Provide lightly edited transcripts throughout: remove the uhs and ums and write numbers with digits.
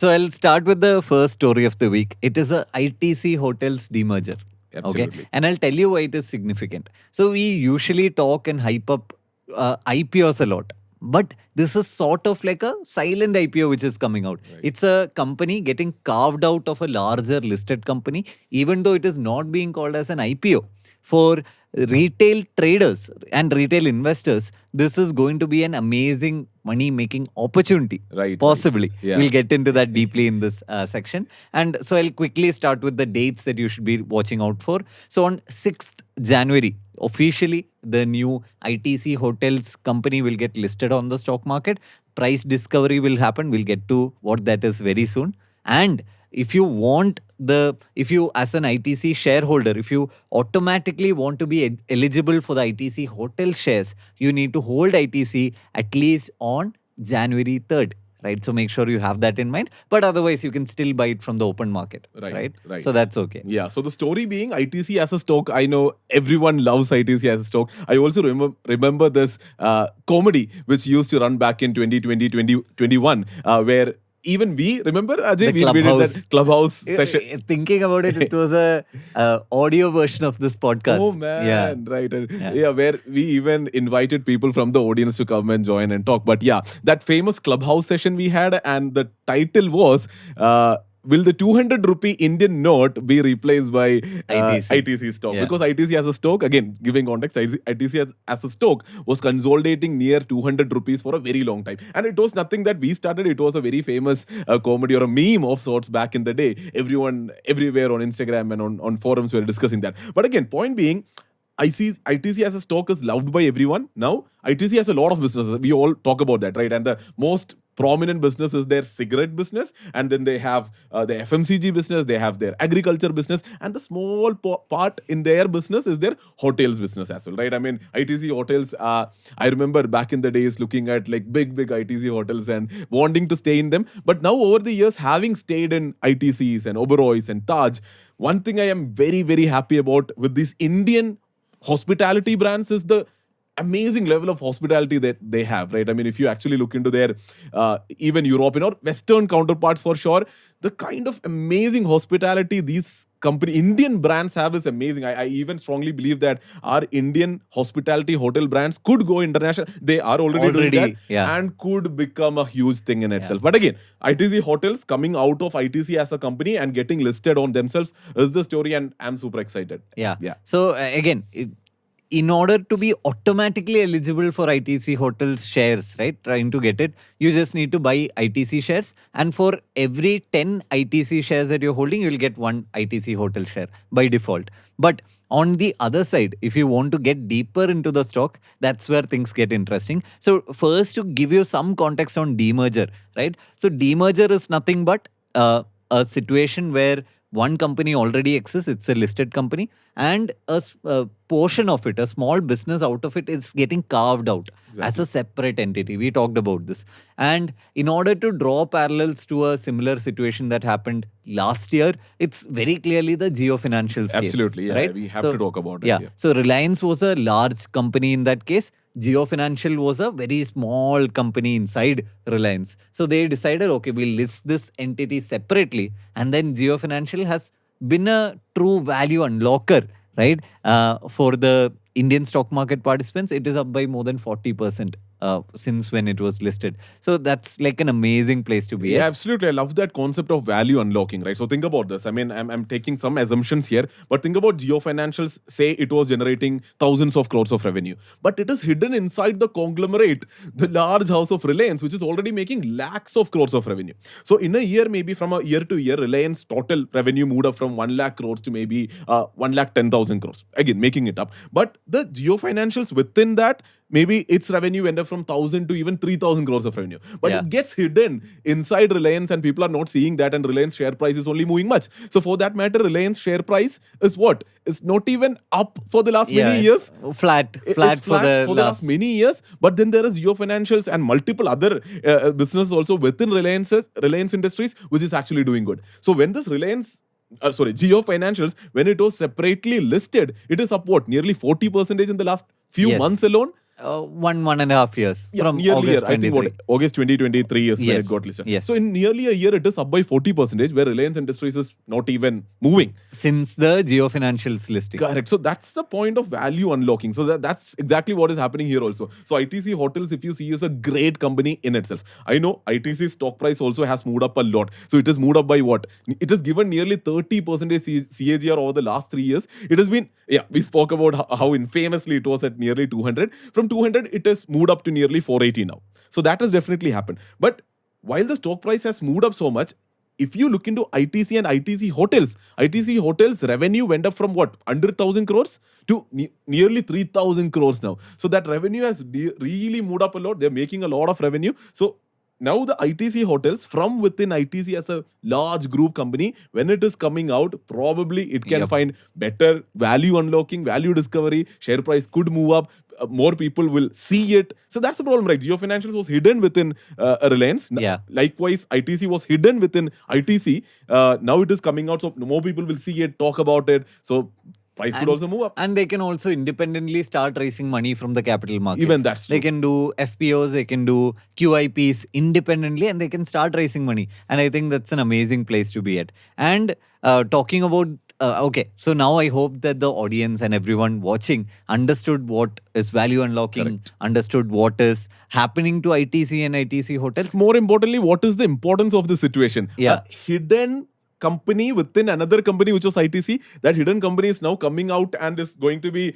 So I'll start with the first story of the week. It is a ITC Hotels Demerger. Okay. Absolutely. And I'll tell you why it is significant. So we usually talk and hype up IPOs a lot. But this is sort of like a silent IPO which is coming out. Right. It's a company getting carved out of a larger listed company, even though it is not being called as an IPO. For retail traders and retail investors, this is going to be an amazing money making opportunity. Right. Possibly. Yeah. We'll get into that deeply in this section. And so I'll quickly start with the dates that you should be watching out for. So on 6th January, officially, the new ITC Hotels company will get listed on the stock market. Price discovery will happen. We'll get to what that is very soon. And if you as an ITC shareholder, if you automatically want to be eligible for the ITC hotel shares, you need to hold ITC at least on January 3rd. Right. So make sure you have that in mind. But otherwise, you can still buy it from the open market. Right. So that's okay. Yeah. So the story being ITC as a stock, I know everyone loves ITC as a stock. I also remember this comedy which used to run back in 2020, 2021, where even we remember Ajay, we did that clubhouse session. Thinking about it, it was a audio version of this podcast. Oh man, yeah. Right. And where we even invited people from the audience to come and join and talk. But yeah, that famous clubhouse session we had, and the title was will the 200 rupee Indian note be replaced by ITC stock? Yeah. Because ITC as a stock, again, giving context, ITC as a stock was consolidating near 200 rupees for a very long time. And it was nothing that we started. It was a very famous comedy or a meme of sorts back in the day. Everyone, everywhere on Instagram and on forums were discussing that. But again, point being, ITC as a stock is loved by everyone. Now, ITC has a lot of businesses. We all talk about that, right? And the most prominent business is their cigarette business. And then they have the FMCG business. They have their agriculture business. And the small part in their business is their hotels business as well, right? I mean, ITC hotels, I remember back in the days looking at like big ITC hotels and wanting to stay in them. But now over the years, having stayed in ITCs and Oberoi's and Taj, one thing I am very, very happy about with these Indian hospitality brands is the amazing level of hospitality that they have, right? I mean, if you actually look into their even European or Western counterparts for sure, the kind of amazing hospitality these Indian brands have is amazing. I even strongly believe that our Indian hospitality hotel brands could go international. They are already doing that, and could become a huge thing in itself. But again, ITC Hotels coming out of ITC as a company and getting listed on themselves is the story, and I'm super excited. Yeah. So again, in order to be automatically eligible for ITC Hotels shares, right, trying to get it, you just need to buy ITC shares. And for every 10 ITC shares that you're holding, you'll get one ITC Hotel share by default. But on the other side, if you want to get deeper into the stock, that's where things get interesting. So first, to give you some context on demerger, right? So demerger is nothing but a situation where one company already exists, it's a listed company, and a portion of it, a small business out of it, is getting carved out as a separate entity. We talked about this. And in order to draw parallels to a similar situation that happened last year, it's very clearly the Geo Financials case. Absolutely, yeah. Right? We have to talk about it. Yeah. So Reliance was a large company in that case. Geo Financial was a very small company inside Reliance. So they decided, okay, we'll list this entity separately. And then Geo Financial has been a true value unlocker, right? For the Indian stock market participants, it is up by more than 40%. Since when it was listed. So that's like an amazing place to be. Yeah, absolutely. I love that concept of value unlocking, right? So think about this. I mean, I'm taking some assumptions here, but think about Geo Financials, say it was generating thousands of crores of revenue, but it is hidden inside the conglomerate, the large house of Reliance, which is already making lakhs of crores of revenue. So in a year, maybe from a year to year, Reliance total revenue moved up from 1 lakh crores to maybe 1,10,000 crores. Again, making it up. But the Geo Financials within that, maybe its revenue went up from 1,000 to even 3,000 crores of revenue. But it gets hidden inside Reliance, and people are not seeing that, and Reliance share price is only moving much. So for that matter, Reliance share price is what? It's not even up for the last many years. Flat for the last many years. But then there is Geo Financials and multiple other businesses also within Reliance Industries, which is actually doing good. So when this Geo Financials, when it was separately listed, it is up what? Nearly 40% in the last few months alone. one and a half years Yeah, from nearly a August year. I think 23. August 2023 is when it Yes, got listed. yes. So in nearly a year, it is up by 40%, where Reliance Industries is not even moving. Since the Geo Financials listing. Correct. So that's the point of value unlocking. So that's exactly what is happening here also. So ITC Hotels, if you see, is a great company in itself. I know ITC stock price also has moved up a lot. So it has moved up by what? It has given nearly 30% CAGR over the last 3 years. It has been, yeah, we spoke about how infamously it was at nearly 200. From 200, it has moved up to nearly 480 now. So that has definitely happened. But while the stock price has moved up so much, if you look into ITC and ITC Hotels revenue went up from what? 100,000 crores to nearly 3,000 crores now. So that revenue has really moved up a lot. They're making a lot of revenue. So now the ITC Hotels from within ITC as a large group company, when it is coming out, probably it can find better value unlocking, value discovery, share price could move up, more people will see it. So that's the problem, right? Geo Financials was hidden within Reliance. Yeah. Likewise, ITC was hidden within ITC. Now it is coming out, so more people will see it, talk about it. So price could also move up. And they can also independently start raising money from the capital markets. Even that's true. They can do FPOs, they can do QIPs independently, and they can start raising money. And I think that's an amazing place to be at. And talking about, okay, so now I hope that the audience and everyone watching understood what is value unlocking, understood what is happening to ITC and ITC Hotels. More importantly, what is the importance of the situation? Yeah. A hidden company within another company, which was ITC. That hidden company is now coming out and is going to be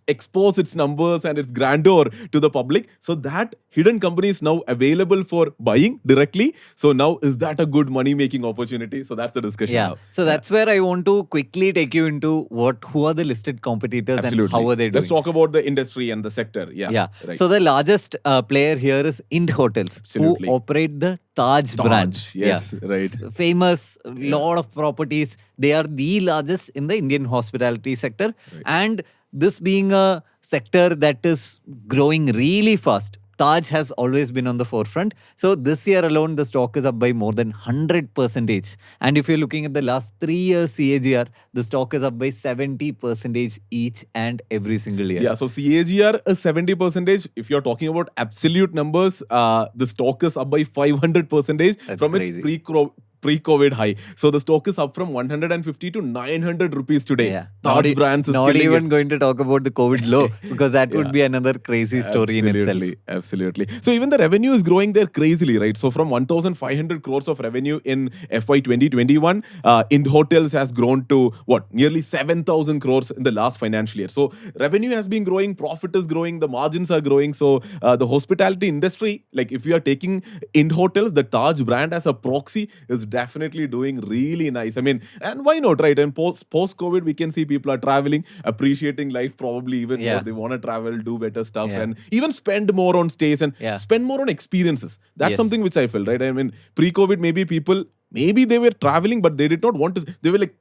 expose its numbers and its grandeur to the public. So that hidden company is now available for buying directly. So now is that a good money making opportunity? So that's the discussion. Yeah. Now. So that's where I want to quickly take you into who are the listed competitors and how are they doing. Let's talk about the industry and the sector. Yeah. Yeah. Right. So the largest player here is Ind Hotels, Absolutely. who operate the Taj brand. Yes, right. Famous, lot of properties. They are the largest in the Indian hospitality sector. Right. And this being a sector that is growing really fast, Taj has always been on the forefront. So this year alone, the stock is up by more than 100%. And if you're looking at the last 3 years CAGR, the stock is up by 70% each and every single year. Yeah, so CAGR is 70%. If you're talking about absolute numbers, the stock is up by 500% from crazy. its pre-COVID high. So the stock is up from 150 to 900 rupees today. Yeah. Taj brands is not killing even it. going to talk about the COVID low, because that would be another crazy story in itself. Absolutely. So even the revenue is growing there crazily, right? So from 1,500 crores of revenue in FY 2021, Ind Hotels has grown to what? Nearly 7,000 crores in the last financial year. So revenue has been growing, profit is growing, the margins are growing. So the hospitality industry, like if you are taking Ind Hotels, the Taj brand as a proxy, is definitely doing really nice. I mean, and why not, right? And post-COVID, we can see people are traveling, appreciating life probably even more. They want to travel, do better stuff, and even spend more on stays and spend more on experiences. That's something which I feel, right? I mean, pre-COVID, maybe they were traveling, but they did not want to. They were like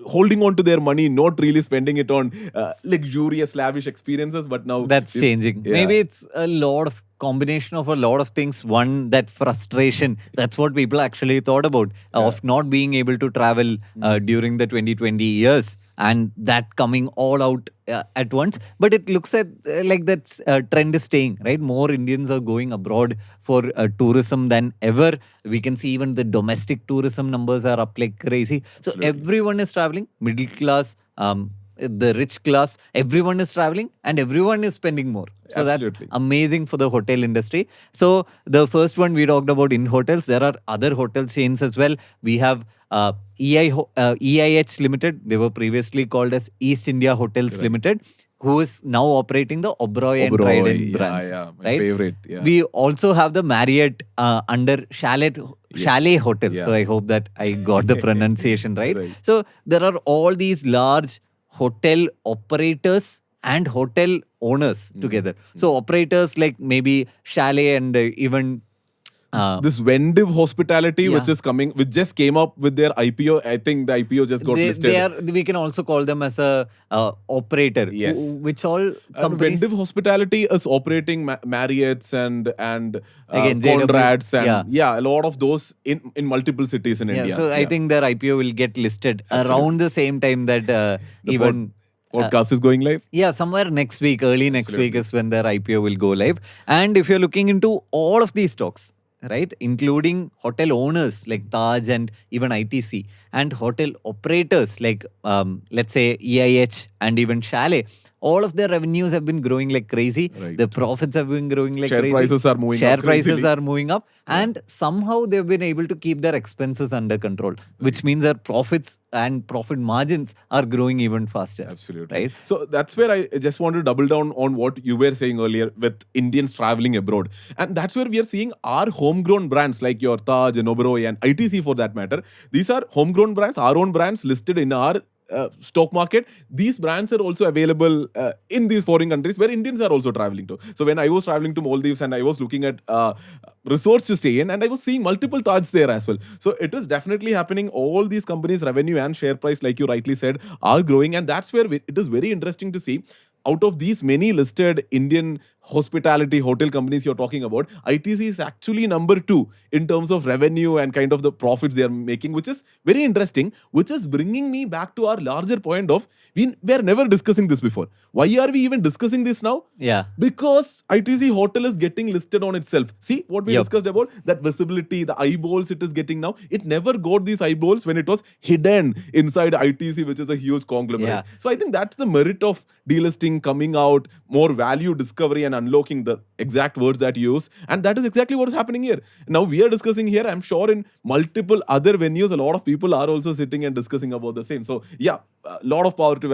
holding on to their money, not really spending it on luxurious, lavish experiences. But now that's changing. Maybe it's a lot of combination of a lot of things. One, that frustration. That's what people actually thought about of not being able to travel during the 2020 years, and that coming all out at once. But it looks at like that trend is staying, right? More Indians are going abroad for tourism than ever. We can see even the domestic tourism numbers are up like crazy. So everyone is traveling, middle class, the rich class, everyone is traveling and everyone is spending more. So that's amazing for the hotel industry. So the first one we talked about Ind Hotels. There are other hotel chains as well. We have EIH Limited. They were previously called as East India Hotels Limited, who is now operating the Oberoi and Trident brands. My favorite. Yeah. We also have the Marriott under Chalet Hotels. So I hope that I got the pronunciation right. So there are all these large hotel operators and hotel owners together. So operators like maybe Chalet and even this Vendiv Hospitality, which is coming, which just came up with their IPO. I think the IPO just got listed. We can also call them as a operator. Yes. Which all companies. Vendiv Hospitality is operating Marriott's and again, Conrad's and a lot of those in multiple cities in India. So I think their IPO will get listed around the same time that even Podcast is going live. Yeah, somewhere next week, early next week Absolutely. is when their IPO will go live. And if you're looking into all of these stocks, right, including hotel owners like Taj and even ITC, and hotel operators like, let's say, EIH and even Chalet, all of their revenues have been growing like crazy. Right. The profits have been growing like Share crazy. prices are moving Share up prices crazily. are moving up. And somehow they've been able to keep their expenses under control, which means their profits and profit margins are growing even faster. Absolutely. Right? So that's where I just want to double down on what you were saying earlier with Indians traveling abroad. And that's where we are seeing our homegrown brands like your Taj and Oberoi and ITC for that matter. These are homegrown brands, our own brands listed in our stock market. These brands are also available in these foreign countries where Indians are also traveling to. So when I was traveling to Maldives and I was looking at resorts to stay in, and I was seeing multiple Taj there as well. So it is definitely happening. All these companies' revenue and share price, like you rightly said, are growing, and that's where it is very interesting to see. Out of these many listed Indian hospitality hotel companies you're talking about, ITC is actually number 2 in terms of revenue and kind of the profits they are making, which is very interesting, which is bringing me back to our larger point of we were never discussing this before. Why are we even discussing this now? Yeah. Because ITC Hotel is getting listed on itself. See what we Yep. discussed about that visibility, the eyeballs it is getting now. It never got these eyeballs when it was hidden inside ITC, which is a huge conglomerate. Yeah. So I think that's the merit of delisting, coming out, more value discovery, and unlocking the exact words that you used. And that is exactly what is happening here. Now we are discussing here. I'm sure in multiple other venues, a lot of people are also sitting and discussing about the same. So yeah, a lot of power to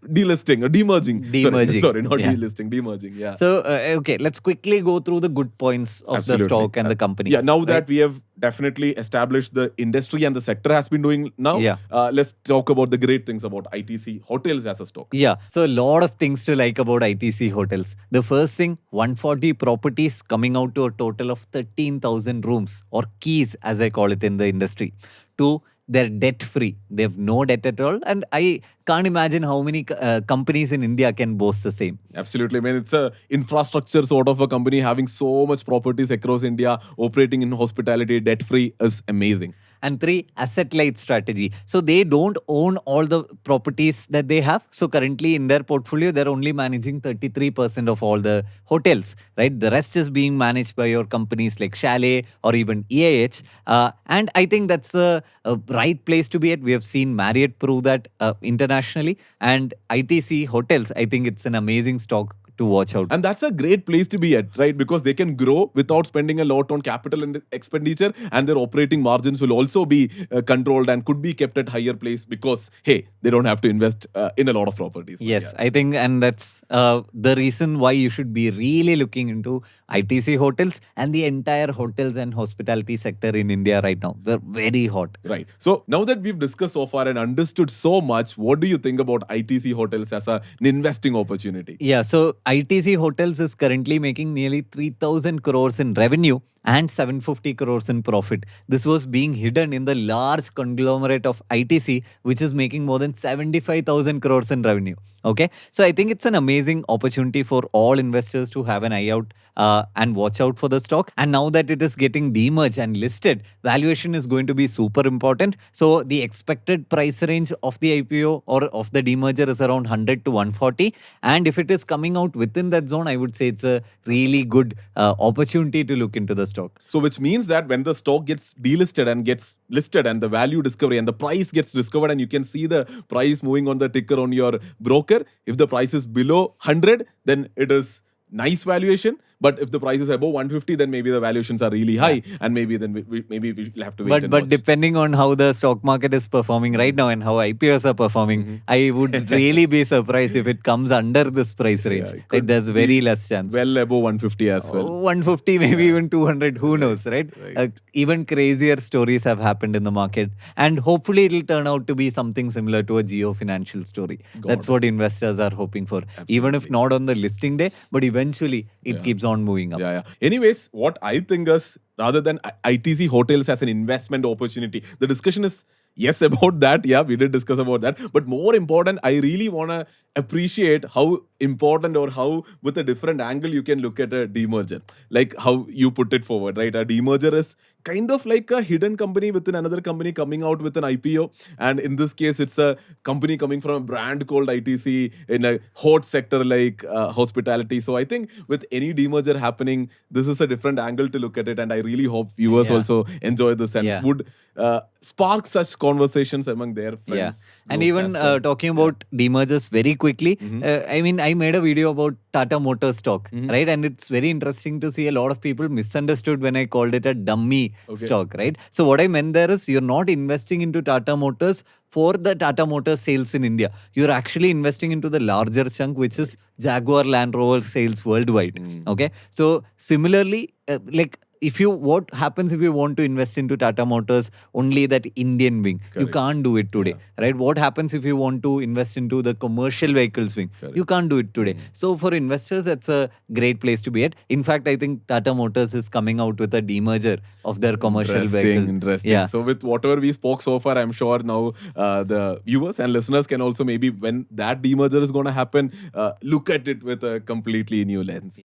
delisting or demerging. Demerging. Sorry, not Yeah. delisting, demerging. Yeah. So, okay, let's quickly go through the good points of Absolutely. the stock and the company. Yeah, now right? that we have definitely established the industry and the sector has been doing now, Yeah. let's talk about the great things about ITC Hotels as a stock. Yeah, so a lot of things to like about ITC Hotels. The first thing, 140 properties coming out to a total of 13,000 rooms or keys, as I call it in the industry. Two, they're debt free. They have no debt at all. And I can't imagine how many companies in India can boast the same. Absolutely. I mean, it's a infrastructure sort of a company having so much properties across India, operating in hospitality, debt free is amazing. And three, asset light strategy. So they don't own all the properties that they have. So currently in their portfolio, they're only managing 33% of all the hotels, right? The rest is being managed by your companies like Chalet or even EIH. And I think that's a right place to be at. We have seen Marriott prove that internationally. And ITC Hotels, I think it's an amazing stock to watch out. And that's a great place to be at, right? Because they can grow without spending a lot on capital and expenditure, and their operating margins will also be controlled and could be kept at higher place because, hey, they don't have to invest in a lot of properties. But Yes, yeah. I think, and that's the reason why you should be really looking into ITC Hotels and the entire hotels and hospitality sector in India right now. They're very hot. Right. So now that we've discussed so far and understood so much, what do you think about ITC Hotels as an investing opportunity? Yeah, so ITC Hotels is currently making nearly 3,000 crores in revenue and 750 crores in profit. This was being hidden in the large conglomerate of ITC, which is making more than 75,000 crores in revenue. Okay, so I think it's an amazing opportunity for all investors to have an eye out and watch out for the stock. And now that it is getting demerged and listed, valuation is going to be super important. So the expected price range of the IPO or of the demerger is around 100 to 140. And if it is coming out within that zone, I would say it's a really good opportunity to look into the stock. So, which means that when the stock gets delisted and gets listed and the value discovery and the price gets discovered and you can see the price moving on the ticker on your broker, if the price is below 100, then it is nice valuation. But if the price is above 150, then maybe the valuations are really high, and maybe then we'll have to wait. But depending on how the stock market is performing right now and how IPOs are performing, I would really be surprised if it comes under this price range. it Right? There's very less chance. well above 150 as well. 150, maybe even 200, who knows, right? Right. Even crazier stories have happened in the market. And hopefully it'll turn out to be something similar to a Geo Financial story. That's what investors are hoping for. Even if not on the listing day, but eventually it keeps on moving up. Yeah. Anyways, what I think is rather than ITC Hotels as an investment opportunity, the discussion is yes about that. Yeah, we did discuss about that. But more important, I really want to appreciate how important or how with a different angle you can look at a demerger, like how you put it forward, right? A demerger is kind of like a hidden company within another company coming out with an IPO, and in this case it's a company coming from a brand called ITC in a hot sector like hospitality. So I think with any demerger happening, this is a different angle to look at it, and I really hope viewers Yeah. also enjoy this and Yeah. would spark such conversations among their friends. Yeah, and groups even as well. talking about demergers very quickly, I mean, I made a video about Tata Motors stock, right? And it's very interesting to see a lot of people misunderstood when I called it a dummy stock, right? So what I meant there is you're not investing into Tata Motors for the Tata Motors sales in India. You're actually investing into the larger chunk, which is Jaguar Land Rover sales worldwide. Okay, so similarly, what happens if you want to invest into Tata Motors only that Indian wing? You Correct. can't do it today, right? What happens if you want to invest into the commercial vehicles wing? You can't do it today. So for investors, that's a great place to be at. In fact, I think Tata Motors is coming out with a demerger of their commercial vehicle. Interesting. Yeah. So with whatever we spoke so far, I'm sure now the viewers and listeners can also maybe when that demerger is going to happen, look at it with a completely new lens.